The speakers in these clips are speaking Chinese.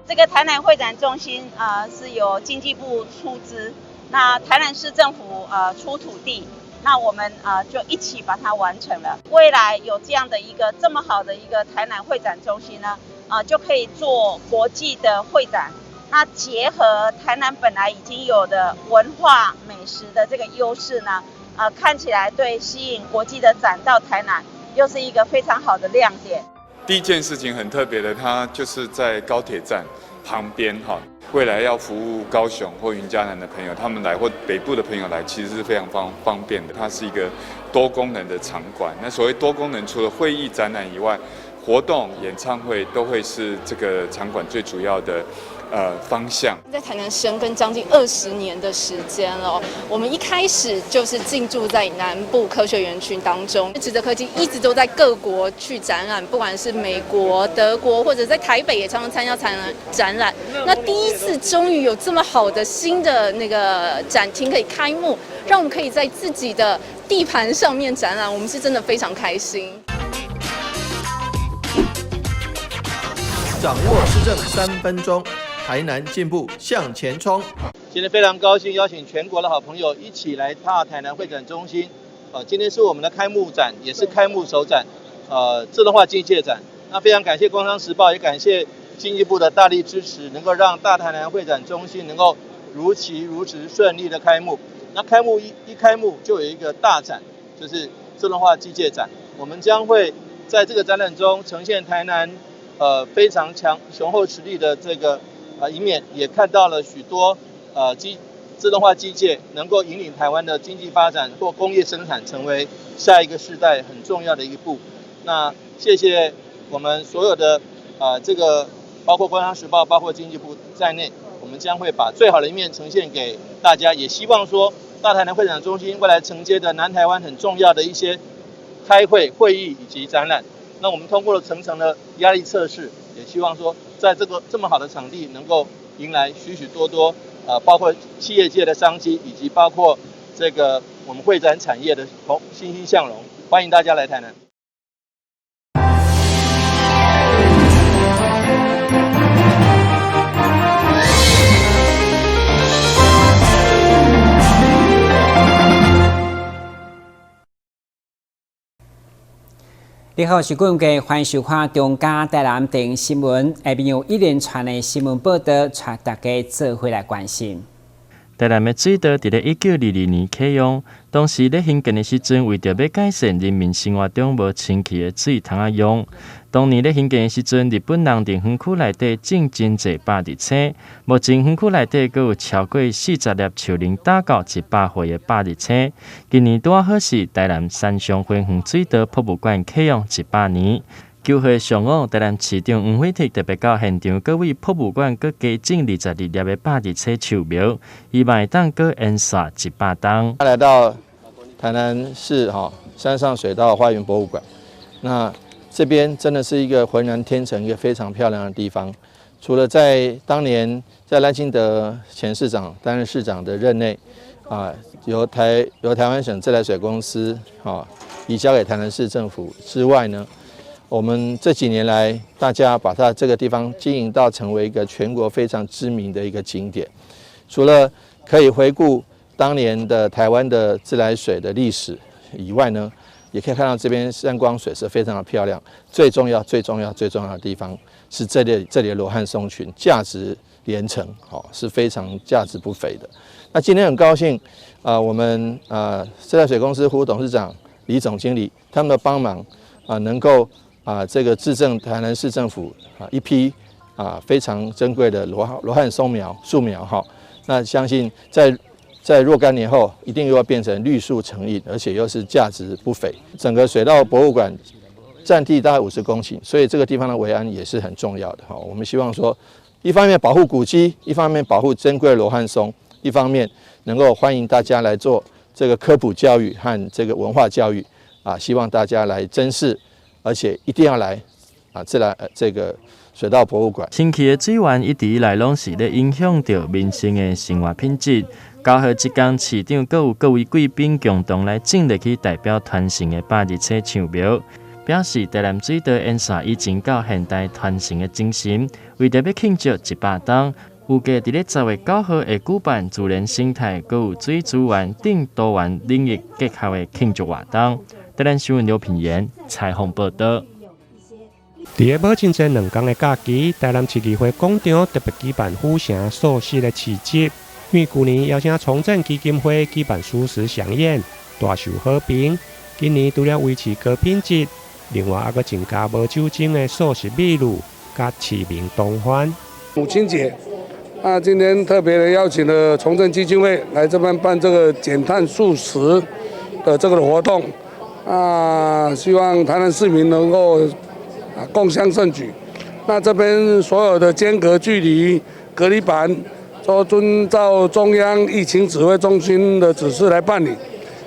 这个台南会展中心是由经济部出资，那台南市政府出土地，那我们就一起把它完成了。未来有这样的一个这么好的一个台南会展中心呢，就可以做国际的会展。那结合台南本来已经有的文化美食的这个优势呢，看起来对吸引国际的展到台南又是一个非常好的亮点。第一件事情很特别的，它就是在高铁站旁边哈。未来要服务高雄或云嘉南的朋友，他们来或北部的朋友来，其实是非常方便的。它是一个多功能的场馆。那所谓多功能，除了会议展览以外，活动、演唱会都会是这个场馆最主要的方向。在台南深耕将近20年的时间了，我们一开始就是进驻在南部科学园区当中，智泽科技一直都在各国去展览，不管是美国、德国，或者在台北也常常参加展览。那第一次终于有这么好的新的那个展厅可以开幕，让我们可以在自己的地盘上面展览，我们是真的非常开心。掌握市政3分钟，台南进步向前冲。今天非常高兴邀请全国的好朋友一起来踏台南会展中心。今天是我们的开幕展，也是开幕首展，自动化机械展。那非常感谢《工商时报》，也感谢经济部的大力支持，能够让大台南会展中心能够如期如实顺利的开幕。那开幕一开幕就有一个大展，就是自动化机械展。我们将会在这个展览中呈现台南非常雄厚实力的这个一面，也看到了许多自动化机械能够引领台湾的经济发展或工业生产，成为下一个世代很重要的一步。那谢谢我们所有的这个包括《工商时报》、包括经济部在内，我们将会把最好的一面呈现给大家，也希望说大台南会展中心未来承接的南台湾很重要的一些开会、会议以及展览。那我们通过了层层的压力测试，也希望说，在这么好的场地，能够迎来许许多多包括企业界的商机，以及包括这个我们会展产业的欣欣向荣。欢迎大家来台南。你好，是各位欢迎收看中嘉台南电视新闻，下面有一连串的新闻报道，带大家做伙来关心。台南的水道伫咧1922年启用，当时咧兴建的时阵，为着要改善人民生活中无清气的水通啊用。当年咧兴建的时阵，日本人伫园区内底种真侪百日青，目前园区内底阁有超过40粒树林打到100岁的百日青。今年拄好是台南山上花园水道博物馆启用100年。9岁上午，台南市长黄惠铁特别到现场，各为博物馆阁加种22粒的百日青树苗，希望当阁延续100档。来到台南市山上水稻花园博物馆，那这边真的是一个浑然天成、一个非常漂亮的地方。除了在当年在赖清德前市长担任市长的任内，由台湾省自来水公司移交给台南市政府之外呢，我们这几年来，大家把它这个地方经营到成为一个全国非常知名的一个景点。除了可以回顾当年的台湾的自来水的历史以外呢，也可以看到这边山光水是非常的漂亮。最重要的地方是这里的罗汉松群，价值连城，是非常价值不菲的。那今天很高兴，我们自来水公司胡董事长、李总经理他们的帮忙，能够这个致赠台南市政府一批非常珍贵的罗汉树苗那相信在若干年后，一定又要变成绿树成荫，而且又是价值不菲。整个水稻博物馆占地大概50公顷，所以这个地方的维安也是很重要的。我们希望说，一方面保护古迹，一方面保护珍贵的罗汉松，一方面能够欢迎大家来做这个科普教育和这个文化教育希望大家来珍视，而且一定要来这个水稻博物馆。清气的水源一直以来拢是咧影响着民生的生活品质。9号这天，市长阁有各位贵宾共同来种入去代表传承的百日青树苗。表示台南水道沿线已经到现代传承的精神，为着要庆祝100周，预计伫咧10月9号会举办自然生态、佮有水资源等多元领域结合的庆祝活动。台南新闻刘品言采访报道。伫个母亲节2天的假期，台南市议会广场特别举办府城素食的市集，因为去年邀请重振基金会举办素食飨宴，大受好评。今年除了维持高品质，另外还阁增加无酒精的素食美女，甲市民同欢。母亲节，今天特别的邀请了重振基金会来这边办这个减碳素食的这个活动，希望台南市民能够共襄盛举。那这边所有的间隔距离、隔离板，都遵照中央疫情指挥中心的指示来办理。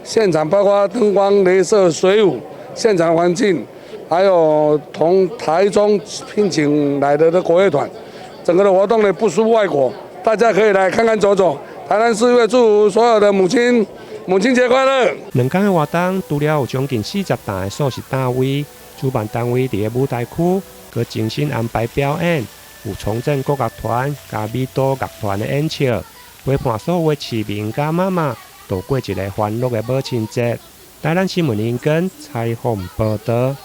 现场包括灯光、雷射、水舞，现场环境，还有从台中聘请来的国乐团，整个的活动呢不输外国，大家可以来看看走走。台南市议会祝福所有的母亲节快乐。2天的活动，除了有将近40档的素食单位，主办单位伫个舞台区，佮精心安排表演，有重振国乐团、加美都乐团的演唱，陪伴所有的市民甲妈妈度过一个欢乐的母亲节。台南新闻英根采访报道。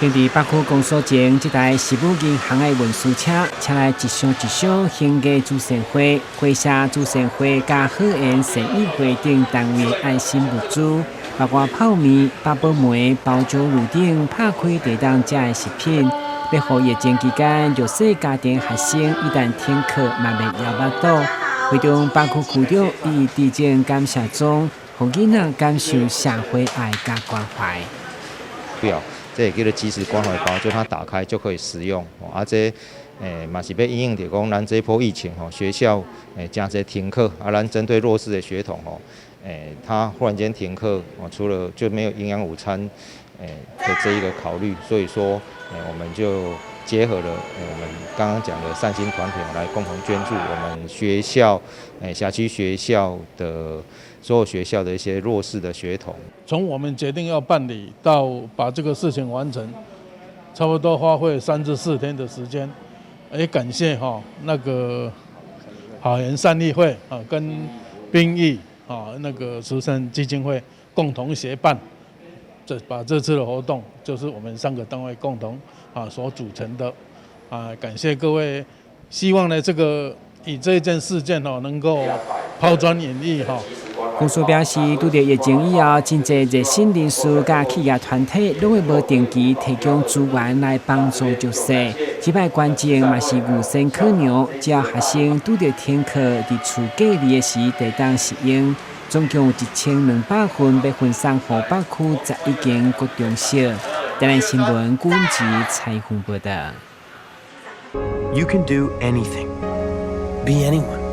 伫北区公所前，这台师母银行的运输车，车内一箱一箱献给祖先会、会社祖先会甲好缘善意会等单位爱心物资，包括泡面、八宝梅、包酒乳等拍开地当食的食品。要互疫情期间弱势家庭学生一旦停课，嘛袂摇巴肚。会中北区区长以致敬感谢中，互囡仔感受社会爱甲关怀。这也叫做即时关怀包，就它打开就可以使用。这嘛是要因应着讲咱这波疫情学校真侪停课，咱针对弱势的学童他忽然间停课除了就没有营养午餐的这一个考虑，所以说我们就结合了我们刚刚讲的善心团体来共同捐助我们学校辖区学校的所有学校的一些弱势的学童。从我们决定要办理到把这个事情完成，差不多花费3至4天的时间。也感谢那个好人善利会跟兵役那个慈善基金会共同协办，把这次的活动就是我们3个单位共同所组成的感谢各位，希望呢以这件事件能够抛砖引玉公司表示，拄着疫情以后，真侪热心人士甲企业团体拢会无定期提供资源来帮助弱势。这摆关键嘛是预先考量，只要学生拄着停课伫厝隔离的时，得当适应。总共有1200份被分送予北区11间国中小。台南新闻古文集采访报道。You can do anything. Be anyone.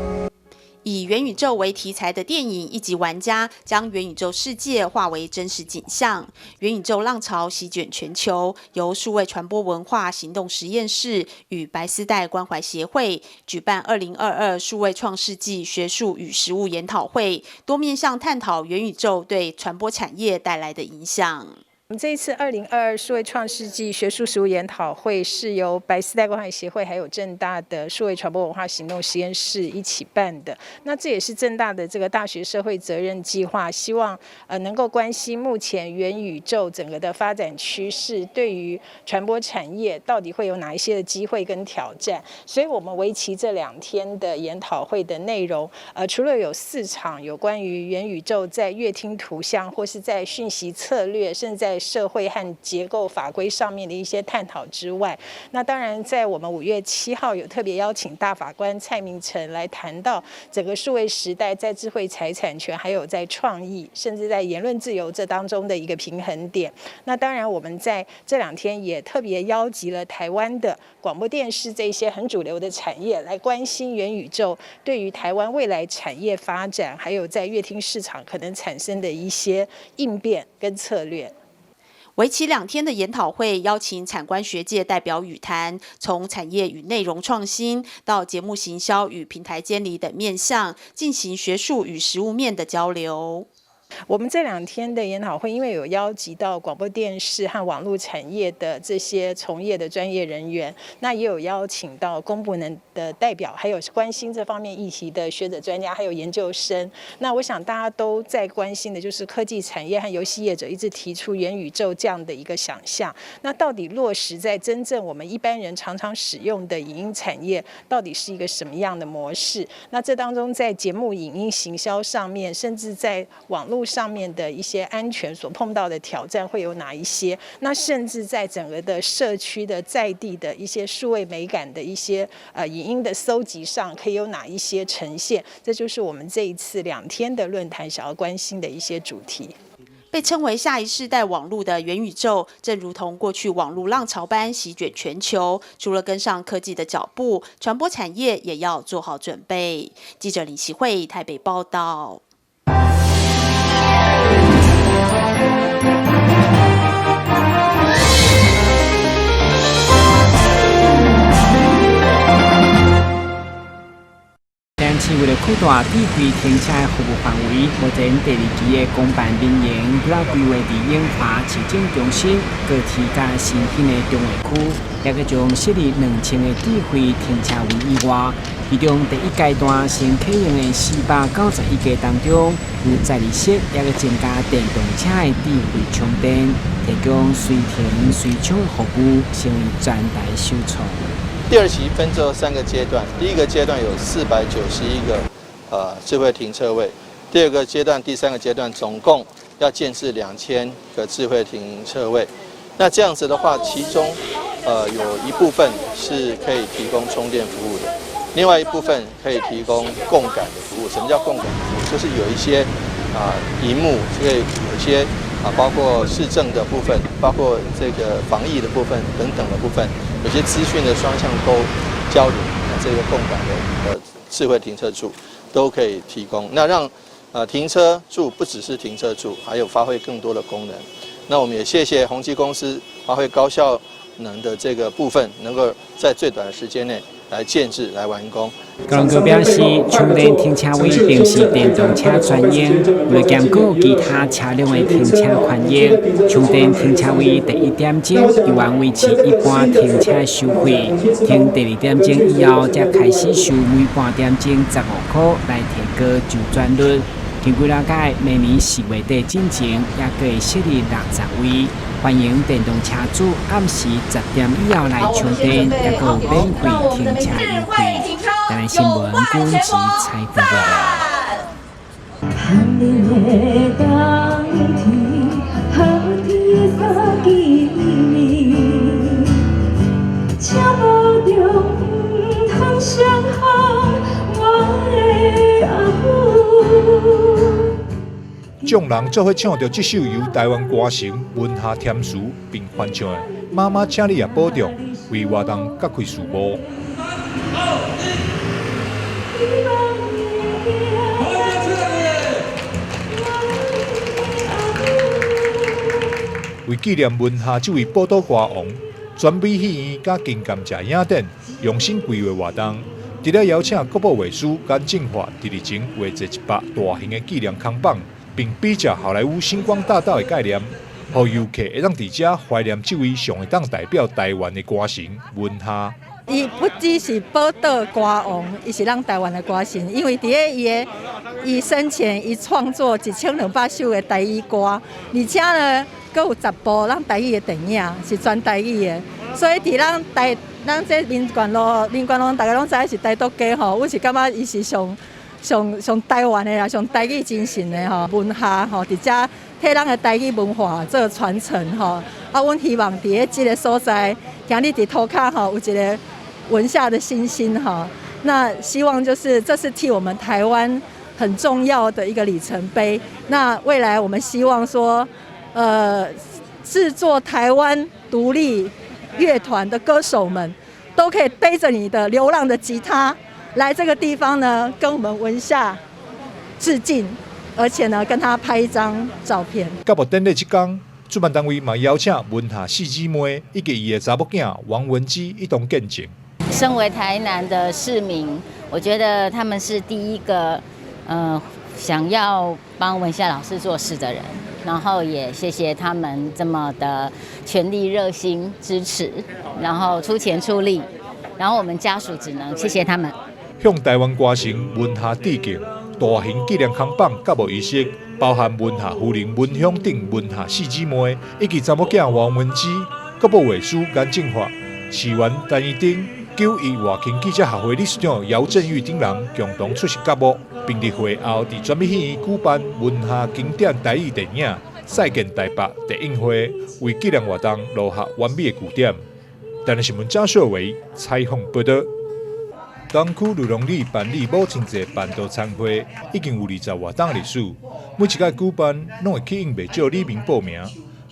以元宇宙为题材的电影《一级玩家》将元宇宙世界化为真实景象。元宇宙浪潮席卷全球，由数位传播文化行动实验室与白丝带关怀协会举办2022数位创世纪学术与实务研讨会，多面向探讨元宇宙对传播产业带来的影响。我们这一次2022数位创世纪学术实务研讨会是由白丝带关怀协会还有政大的数位传播文化行动实验室一起办的。那这也是政大的这个大学社会责任计划，希望能够关心目前元宇宙整个的发展趋势，对于传播产业到底会有哪一些的机会跟挑战。所以我们为期这2天的研讨会的内容，除了有4场有关于元宇宙在乐听图像或是在讯息策略，甚至在社会和结构法规上面的一些探讨之外，那当然在我们5月7号有特别邀请大法官蔡明诚来谈到整个数位时代在智慧财产权还有在创意甚至在言论自由这当中的一个平衡点。那当然我们在这2天也特别邀集了台湾的广播电视这些很主流的产业来关心元宇宙对于台湾未来产业发展还有在乐听市场可能产生的一些应变跟策略。为期2天的研讨会，邀请产官学界代表语谈，从产业与内容创新到节目行销与平台监理等面向，进行学术与实务面的交流。我们这2天的研讨会，因为有邀集到广播电视和网络产业的这些从业的专业人员，那也有邀请到公部门的代表，还有关心这方面议题的学者专家，还有研究生。那我想大家都在关心的就是科技产业和游戏业者一直提出元宇宙这样的一个想象。那到底落实在真正我们一般人常常使用的影音产业，到底是一个什么样的模式？那这当中在节目影音行销上面，甚至在网络上面的一些安全所碰到的挑战会有哪一些？那甚至在整个的社区的在地的一些数位美感的一些影音的搜集上，可以有哪一些呈现？这就是我们这一次2天的论坛想要关心的一些主题。被称为下一世代网络的元宇宙，正如同过去网络浪潮般席卷全球。除了跟上科技的脚步，传播产业也要做好准备。记者林琪慧台北报道。市为了扩大智慧停车的服务范围，目前第2期的公办民营规划伫永华市政中心高铁加新兴的中卫区，也个将设立2000个智慧停车位以外，其中第1阶段先启用的491家当中，有在地室也个增加电动车的智慧充电，提供随停随充的服务，成为全台首创。第2期分作3个阶段，第1个阶段有491个智慧停车位，第2个阶段、第3个阶段总共要建置2000个智慧停车位。那这样子的话，其中有一部分是可以提供充电服务的，另外一部分可以提供共感的服务。什么叫共感服务？就是有一些萤幕，所以有一些包括市政的部分，包括这个防疫的部分等等的部分。有些资讯的双向交流，这个共感的智慧停车柱都可以提供。那让停车柱不只是停车柱，还有发挥更多的功能。那我们也谢谢宏基公司发挥高效能的这个部分，能够在最短的时间内来建置、来完工。高雄哥表示，充电停车位定是电动车专用，为了兼顾其他车辆的停车权益，充电停车位第1点钟由原维持一般停车收费，停第2点钟以后才开始收每半点钟15块来提高周转率。经过了解，明年4月底进前，也会设立60位。欢迎电动车主暗时10点以后来充电，也有免费停车优惠。台南新闻郭文琪采访报众人做伙唱着这首由台湾歌星文夏填词并翻唱的《妈妈，请你也保重》，为活动揭开序幕。为纪念文夏这位宝岛歌王，全美戏院甲金甘蔗影展用心规划活动，除了邀请国宝艺术简正华伫日前画制100大型的纪念扛棒。并比照好莱坞星光大道的概念，让游客会当伫遮怀念这位上会当代表台湾的歌星文夏。伊不只是宝岛歌王，伊是咱台湾的歌星，因为伫伊生前伊创作1200首的台语歌，而且呢，阁有10部咱台语的电影是全台语的，所以伫咱这民权路，大家拢知影是台独家吼，我是感觉伊是上台湾的啦，上台语精神的吼，文夏吼，伫遮替咱的台语文化做传承吼。阮希望伫这个所在，今日伫涂骹吼有一个文夏的星星吼。那希望就是这是替我们台湾很重要的一个里程碑。那未来我们希望说，制作台湾独立乐团的歌手们，都可以背着你的流浪的吉他。来这个地方呢，跟我们文夏致敬，而且呢，跟他拍一张照片。到目典礼这天，主办单位嘛邀请文夏4姊妹以及伊的查某囝王文基一同见证。身为台南的市民，我觉得他们是第一个想要帮文夏老师做事的人，然后也谢谢他们这么的全力热心支持，然后出钱出力，然后我们家属只能谢谢他们。向台湾歌星文夏致敬，大型纪念扛棒甲无仪式，包含文夏夫人文香等文夏四姊妹，以及查某囝王文芝、国保卫书颜正华、市员陈怡丁、9·1外勤记者协会理事长姚振玉等人共同出席节目，并伫会后伫全美戏院举办文夏经典台语电影《再见台北》电影会，为纪念活动落下完美的句点。台南新闻郑秀维采访报道。东区卢龙里办理母亲节办桌餐会已经有20多档历史，每一届举办拢会吸引不少里民报名。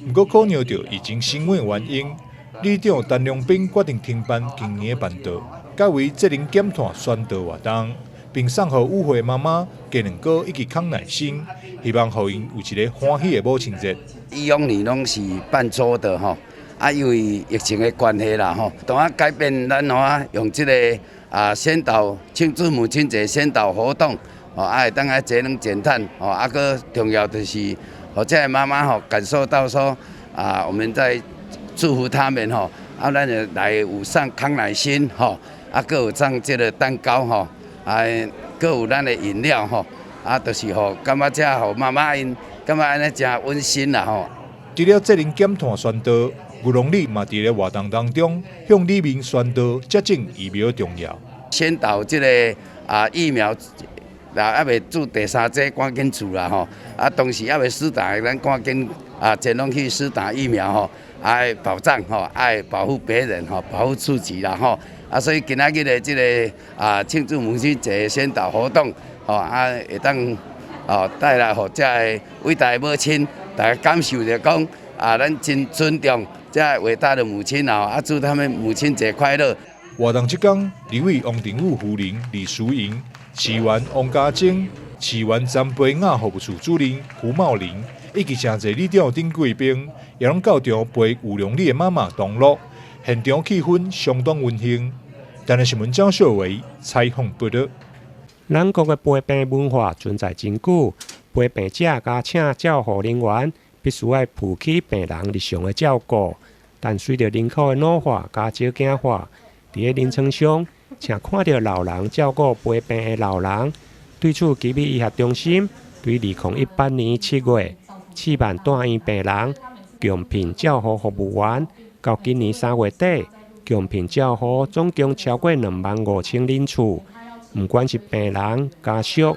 不过考量到疫情新闻原因，里长陈良彬决定停办今年的办桌，改为节能减碳宣导活动，并送予舞会妈妈鸡卵糕以及康乃馨，希望予因有一个欢喜的母亲节。以往年拢是办桌的吼，因为疫情的关系啦吼，当然改变咱用这个。宣导庆祝母亲节宣导活动，会当节能减碳，个重要的是，这妈妈感受到说，我们在祝福他们咱就来有上康乃馨个有上这个蛋糕个有咱的饮料就是感觉这妈妈因感觉安尼真温馨啦除了节能减碳宣导。牛龙里嘛，伫咧活动当中，向里民宣导接种疫苗重要，宣导这个疫苗，还未注第三剂，赶紧注啦同时还未施打，咱赶紧尽量去施打疫苗爱保障爱保护别人保护自己啦所以今仔日的这个庆祝母亲节宣导活动会当带来这伟大的母亲，大家感受着讲咱真尊重。这伟大的母亲祝他们母亲节快乐。活动即天，立委王定宇夫人李淑莹、市员王家晶、市员詹培雅服务处主任胡茂玲，以及诚侪里长等贵宾，也拢到场陪有良里的妈妈同乐，现场气氛相当温馨。台南新闻张秀维采访报道。咱国的陪病文化存在真久，陪病者加请照护人员。必须要负起病人日常的照顾，但随着人口的老化加少子化，伫个临床上，请看到老人照顾陪病的老人。对此，吉美医学中心对2018年7月4万住院病人共聘照护服务员，到今年3月底共聘照护总共超过25000人次。不管是病人、家属，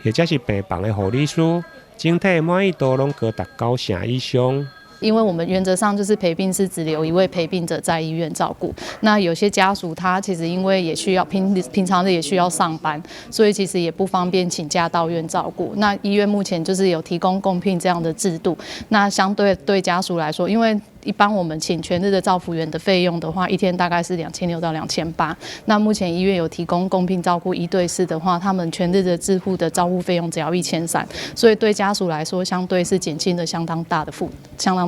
或者是病房的护理师。整体满意度拢高达90%以上。因为我们原则上就是陪病室只留一位陪病者在医院照顾。那有些家属他其实因为也需要平常的也需要上班，所以其实也不方便请假到院照顾。那医院目前就是有提供共聘这样的制度。那相对家属来说，因为一般我们请全日的照服员的费用的话，一天大概是2600到2800。那目前医院有提供共聘照顾1对4的话，他们全日的自付的照顾费用只要1300，所以对家属来说，相对是减轻了相当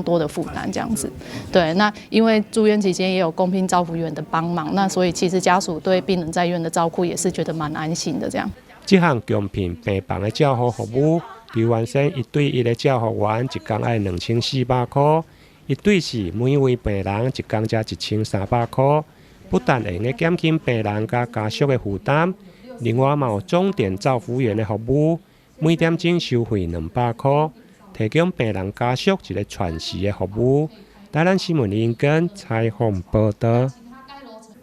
多的负担这样子。对，那因为住院期间也有共聘照服员的帮忙，那所以其实家属对病人在院的照顾也是觉得蛮安心的这样。这项共聘病房的照护服务，比原先1对1的照护员一天要2400块。1对4每位病人一天才1300块，不但会用减轻病人甲家属的负担，另外嘛有总店照服员的服务，每点钟收费200块，提供病人家属一个全时的服务。台南新闻林根采访报道。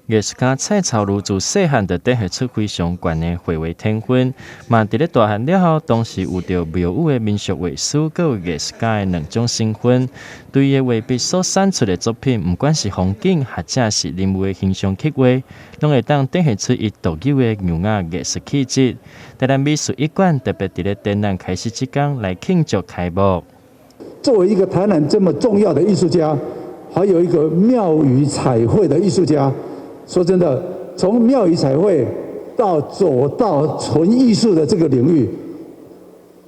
艺术家蔡朝如自细汉就展现出非常悬的绘画天分，嘛伫咧大汉了后，同时有着庙宇的民俗画师，佮有艺术家的2种身份。对伊的画笔所产出的作品，不管是风景或者是人物的形象刻画，拢会当展现出伊独有的优雅艺术气质。台南美术艺馆特别伫咧展览开始之天来庆祝开幕。作为一个台南这么重要的艺术家，还有一个庙宇彩绘的艺术家。说真的，从庙宇彩绘走到纯艺术的这个领域，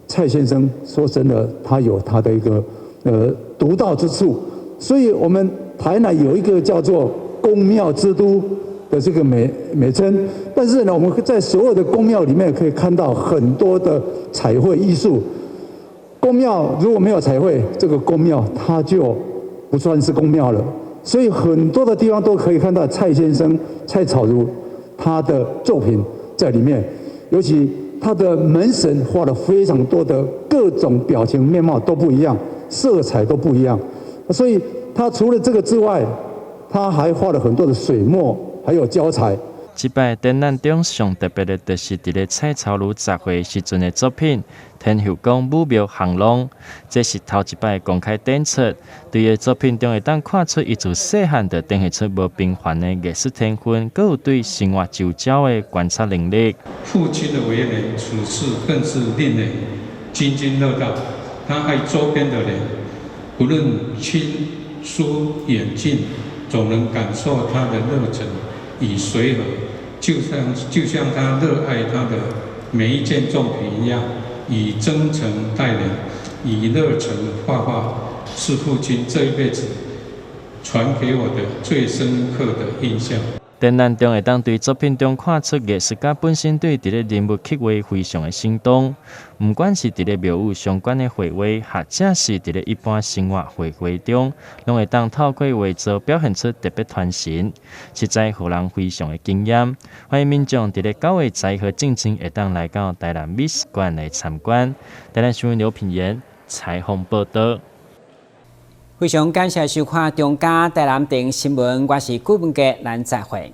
蔡先生说真的，他有他的一个独到之处。所以我们台南有一个叫做宫庙之都，的这个美称。但是呢，我们在所有的宫庙里面可以看到很多的彩绘艺术。宫庙如果没有彩绘，这个宫庙它就不算是宫庙了。所以很多的地方都可以看到蔡先生、蔡草如他的作品在里面，尤其他的门神画了非常多的各种表情面貌都不一样，色彩都不一样。所以他除了这个之外，他还画了很多的水墨，还有胶彩。这摆展览中上特别的，就是伫咧蔡草如集会时阵的作品《天后宫武庙行龙》，这是头一摆公开展出。对伊作品中会当看出伊自细汉就展现出无平凡的艺术天分，佮有对生活周遭的观察能力。父亲的为人处事更是令人津津乐道。他爱周边的人，不论亲疏远近，总能感受他的热忱与随和。就像他热爱他的每一件作品一样，以真诚待人，以热忱画画，是父亲这一辈子传给我的最深刻的印象。展览中会当对作品中看出艺术家本身对伫咧人物刻画非常的生动，不管是伫咧庙宇相关的绘画，或者是伫咧一般生活绘画中，拢会当透过画作表现出特别传神，实在互人非常的惊艳。欢迎民众伫咧9月10号进前会当来到台南美术馆来参观。台南新闻刘品言采访报道。非常感谢收看中嘉台南电新闻，我是顾文杰，咱再会。